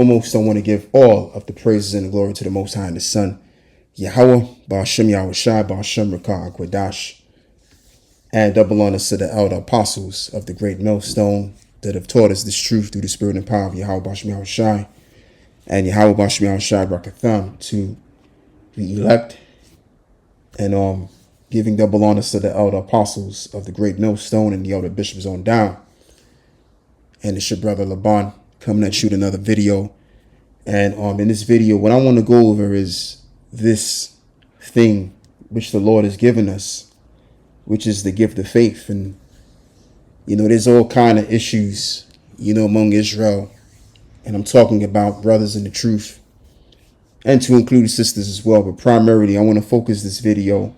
Almost, I want to give all of the praises and the glory to the Most High and the Son, Yahweh, Ba'ashem Yahushai, Ba'ashem Rakah Akwadash, and double honors to the elder apostles of the great millstone that have taught us this truth through the spirit and power of Yahweh Ba'ashem Yahushai, and Yahweh Ba'ashem Yahushai Rakatham to the elect, and giving double honors to the elder apostles of the great millstone and the elder bishops on down. And it's your brother Laban coming at you with another video. And in this video, what I want to go over is this thing which the Lord has given us, which is the gift of faith. And there's all kind of issues among Israel, and I'm talking about brothers in the truth, and to include sisters as well. But primarily, I want to focus this video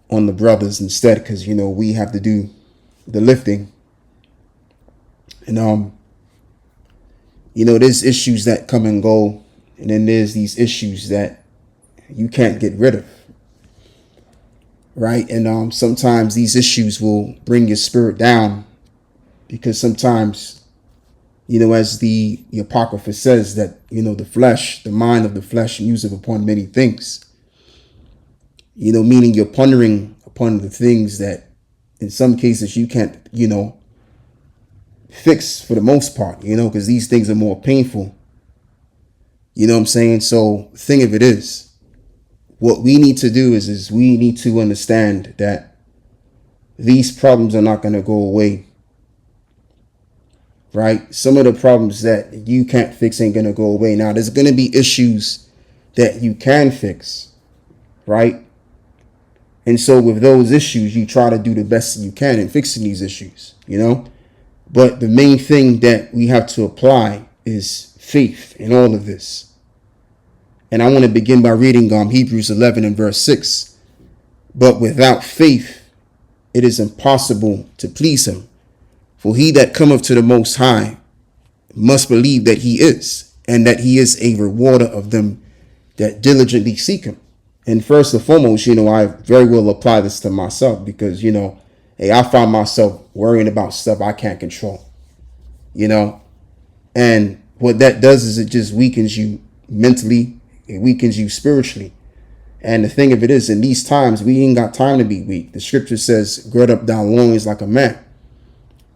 on the brothers instead, because we have to do the lifting. And there's issues that come and go, and then there's these issues that you can't get rid of, right? And sometimes these issues will bring your spirit down, because sometimes, as the Apocrypha says, that the flesh, the mind of the flesh, museth upon many things. Meaning you're pondering upon the things that, in some cases, you can't, fix for the most part, because these things are more painful. You know what I'm saying? So the thing of it is, what we need to do is we need to understand that these problems are not going to go away, right? Some of the problems that you can't fix ain't going to go away. Now, there's going to be issues that you can fix, right? And so with those issues, you try to do the best you can in fixing these issues, But the main thing that we have to apply is faith in all of this. And I want to begin by reading Hebrews 11 and verse 6. But without faith, it is impossible to please him. For he that cometh to the Most High must believe that he is, and that he is a rewarder of them that diligently seek him. And first and foremost, I very well apply this to myself, because, hey, I find myself worrying about stuff I can't control, and what that does is it just weakens you mentally, it weakens you spiritually. And the thing of it is, in these times, we ain't got time to be weak. The scripture says, gird up thy loins like a man,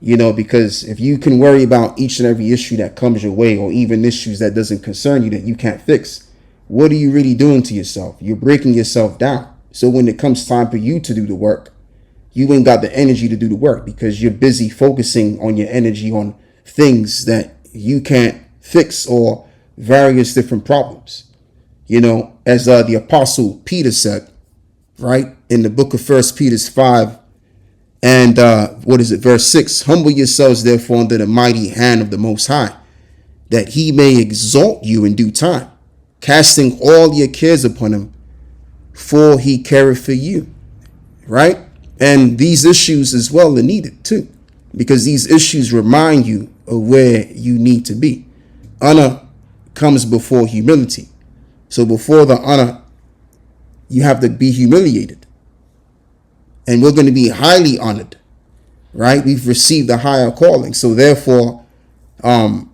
because if you can worry about each and every issue that comes your way, or even issues that doesn't concern you that you can't fix, what are you really doing to yourself? You're breaking yourself down. So when it comes time for you to do the work, you ain't got the energy to do the work, because you're busy focusing on your energy on things that you can't fix, or various different problems. As the apostle Peter said, right, in the book of 1 Peter 5 and verse 6, humble yourselves therefore under the mighty hand of the Most High, that he may exalt you in due time, casting all your cares upon him, for he careth for you, right? And these issues as well are needed too, because these issues remind you of where you need to be. Honor comes before humility. So before the honor, you have to be humiliated. And we're going to be highly honored, right? We've received a higher calling. So therefore, the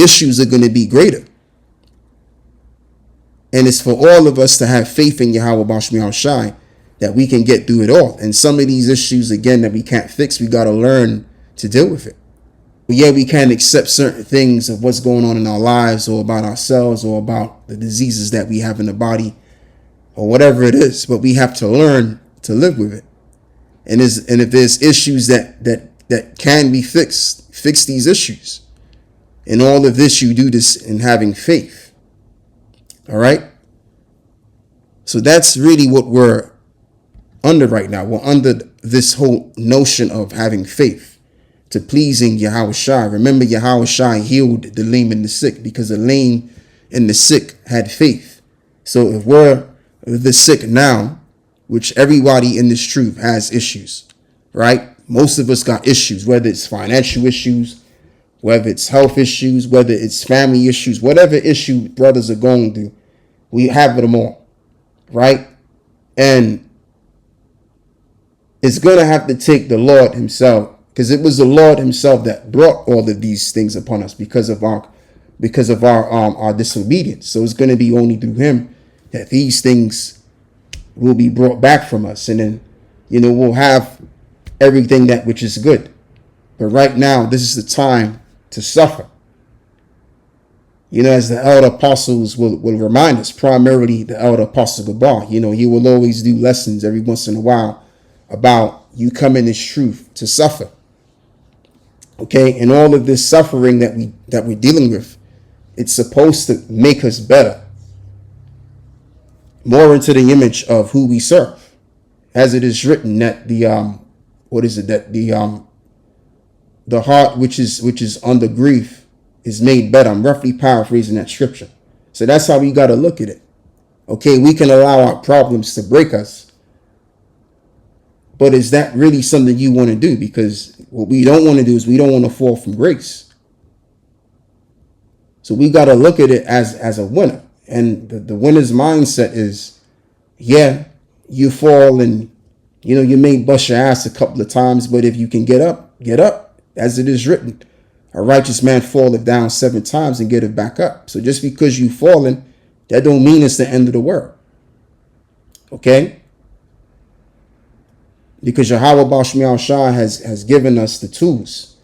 issues are going to be greater. And it's for all of us to have faith in Yahweh Ba'ashem Yahushai, that we can get through it all. And some of these issues, again, that we can't fix, we got to learn to deal with it. But yeah, we can't accept certain things of what's going on in our lives, or about ourselves, or about the diseases that we have in the body, or whatever it is. But we have to learn to live with it. And if there's issues that can be fixed, fix these issues. And all of this, you do this in having faith. All right? So that's really what we're under right now. We're under this whole notion of having faith to pleasing Yahushai. Remember, Yahushai healed the lame and the sick, because the lame and the sick had faith. So if we're the sick now, which everybody in this truth has issues, right? Most of us got issues, whether it's financial issues, whether it's health issues, whether it's family issues, whatever issue brothers are going through, we have them all, right? And it's going to have to take the Lord himself, because it was the Lord himself that brought all of these things upon us because of our because of our disobedience. So it's going to be only through him that these things will be brought back from us. And then, we'll have everything that which is good. But right now, this is the time to suffer. As the elder apostles will remind us, primarily the elder apostle Gabar, he will always do lessons every once in a while about you come in this truth to suffer. Okay, and all of this suffering that we're dealing with, it's supposed to make us better, more into the image of who we serve, as it is written that the heart which is under grief is made better. I'm roughly paraphrasing that scripture. So that's how we got to look at it. Okay, we can allow our problems to break us, but is that really something you want to do? Because what we don't want to do is we don't want to fall from grace. So we got to look at it as a winner. And the winner's mindset is, yeah, you fall and, you may bust your ass a couple of times, but if you can get up, as it is written. A righteous man falleth down 7 times and getteth back up. So just because you've fallen, that don't mean it's the end of the world. Okay? Because Yahweh Bashmial Shah has given us the tools.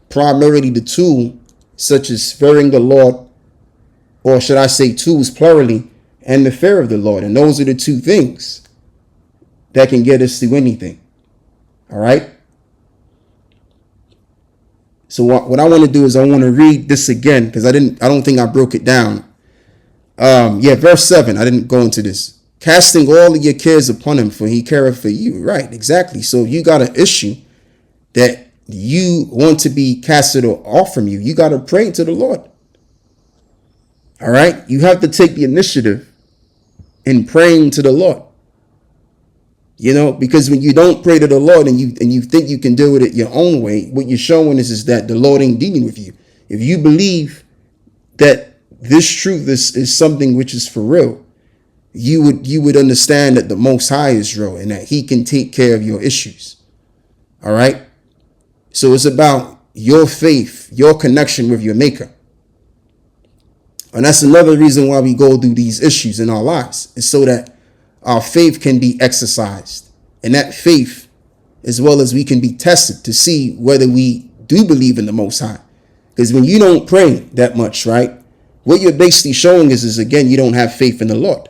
Primarily the tool such as fearing the Lord, or should I say tools plurally, and the fear of the Lord. And those are the 2 things that can get us through anything. All right? So what I want to do is I want to read this again because I don't think I broke it down. Verse 7. I didn't go into this. Casting all of your cares upon him, for he careth for you. Right, exactly. So if you got an issue that you want to be casted off from you, you got to pray to the Lord. All right, you have to take the initiative in praying to the Lord. Because when you don't pray to the Lord and you think you can do it your own way, what you're showing is that the Lord ain't dealing with you. If you believe that this truth is something which is for real, you would understand that the Most High is real and that he can take care of your issues. All right. So it's about your faith, your connection with your maker. And that's another reason why we go through these issues in our lives, is so that our faith can be exercised, and that faith, as well as we can be tested to see whether we do believe in the Most High. Because when you don't pray that much, right, what you're basically showing is again, you don't have faith in the Lord.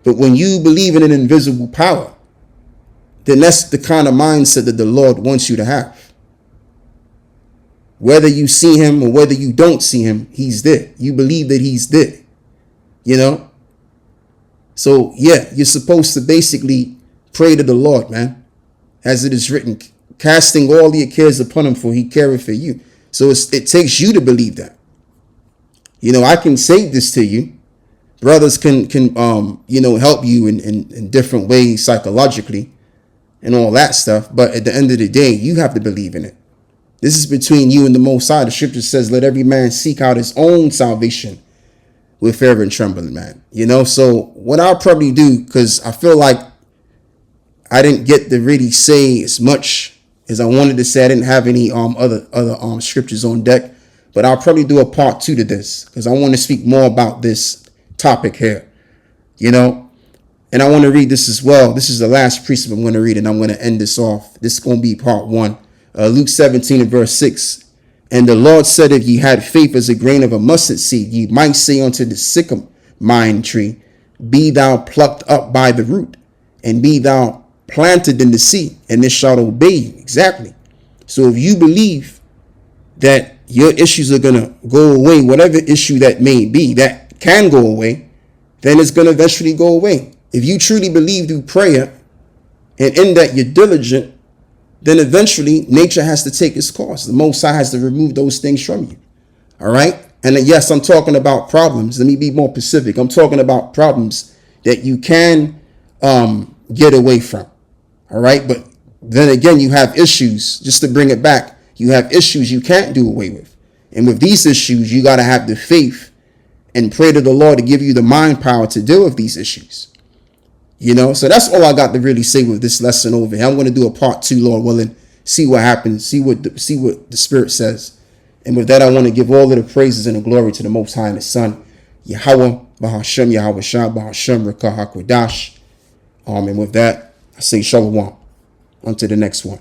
But when you believe in an invisible power, then that's the kind of mindset that the Lord wants you to have. Whether you see him or whether you don't see him, he's there. You believe that he's there, So, you're supposed to basically pray to the Lord, man. As it is written, casting all your cares upon him, for he careth for you. So it takes you to believe that. I can say this to you. Brothers can help you in different ways psychologically and all that stuff. But at the end of the day, you have to believe in it. This is between you and the Most High. The scripture says, let every man seek out his own salvation with fear and trembling, man. So what I'll probably do, because I feel like I didn't get to really say as much as I wanted to say. I didn't have any other scriptures on deck, but I'll probably do a part 2 to this because I want to speak more about this topic here, and I want to read this as well. This is the last precept I'm going to read, and I'm going to end this off. This is going to be part 1. Luke 17 and verse 6. And the Lord said, if ye had faith as a grain of a mustard seed, ye might say unto the sycamore tree, be thou plucked up by the root, and be thou planted in the sea, and it shall obey you. Exactly. So if you believe that your issues are going to go away, whatever issue that may be, that can go away, then it's going to eventually go away. If you truly believe through prayer, and in that you're diligent, then eventually nature has to take its course. The Most High has to remove those things from you. All right. And yes, I'm talking about problems. Let me be more specific. I'm talking about problems that you can get away from. All right. But then again, you have issues. Just to bring it back, you have issues you can't do away with. And with these issues, you got to have the faith and pray to the Lord to give you the mind power to deal with these issues. So that's all I got to really say with this lesson over here. I'm going to do a part 2, Lord willing, see what happens, see what the Spirit says. And with that, I want to give all of the praises and the glory to the Most High and His Son, Yahweh, Bahashem, Yahweh Shah, Bahashem, Rekah HaKodash. And with that, I say shalom. On to the next one.